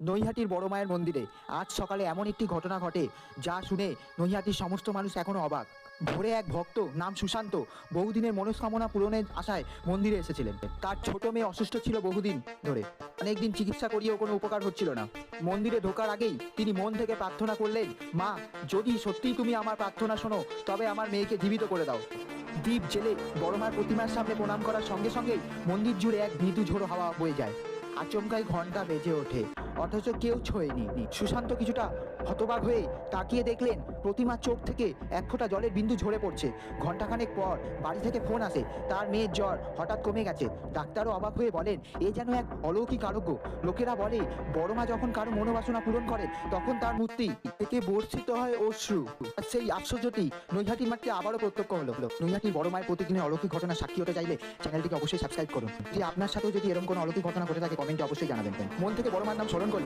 নৈহাটির বড় মায়ের মন্দিরে আজ সকালে এমন একটি ঘটনা ঘটে যা শুনে নৈহাটির সমস্ত মানুষ এখনো অবাক। ভোরে এক ভক্ত নাম সুশান্ত বহুদিনের মনস্কামনা পূরণের আশায় মন্দিরে এসেছিলেন। তার ছোট মেয়ে অসুস্থ ছিল বহুদিন ধরে, অনেকদিন চিকিৎসা করিয়েও কোনো উপকার হচ্ছিল না। মন্দিরে ঢোকার আগেই তিনি মন থেকে প্রার্থনা করলেন, মা, যদি সত্যিই তুমি আমার প্রার্থনা শোনো তবে আমার মেয়েকে জীবিত করে দাও। দ্বীপ জেলে বড় মার প্রতিমার সামনে প্রণাম করার সঙ্গে সঙ্গেই মন্দির জুড়ে এক মৃদু ঝোড়ো হাওয়া বয়ে যায়। আচমকাই ঘন্টা বেজে ওঠে, অথচ কেউ ছোঁয়নি। সুশান্ত কিছুটা হতবাক হয়ে তাকিয়ে দেখলেন প্রতিমার চোখ থেকে এক ফোঁটা জলের বিন্দু ঝরে পড়ছে। ঘন্টাখানেক পর বাড়ি থেকে ফোন আসে, তার মেয়ের জ্বর হঠাৎ কমে গেছে। ডাক্তারও অবাক হয়ে বলেন, এ যেন এক অলৌকিক আরোগ্য। লোকেরা বলে বড় মা যখন কারো মনোবাসনা পূরণ করেন তখন তার মূর্তি থেকে বর্ষিত হয় অশ্রু। আর সেই আশ্চর্যটি নৈহাটির মাঠে আবারও প্রত্যক্ষ হলো। নৈহাটির বড় মায়ের প্রতিদিনের অলৌকিক ঘটনা সাক্ষী হতে চাইলে চ্যানেলটিকে অবশ্যই সাবস্ক্রাইব করুন। যে আপনার সাথেও যদি এরকম কোনো অলৌকিক ঘটনা ঘটে থাকে কমেন্টে অবশ্যই জানাবেন। মন থেকে বড় মার নাম স্মরণ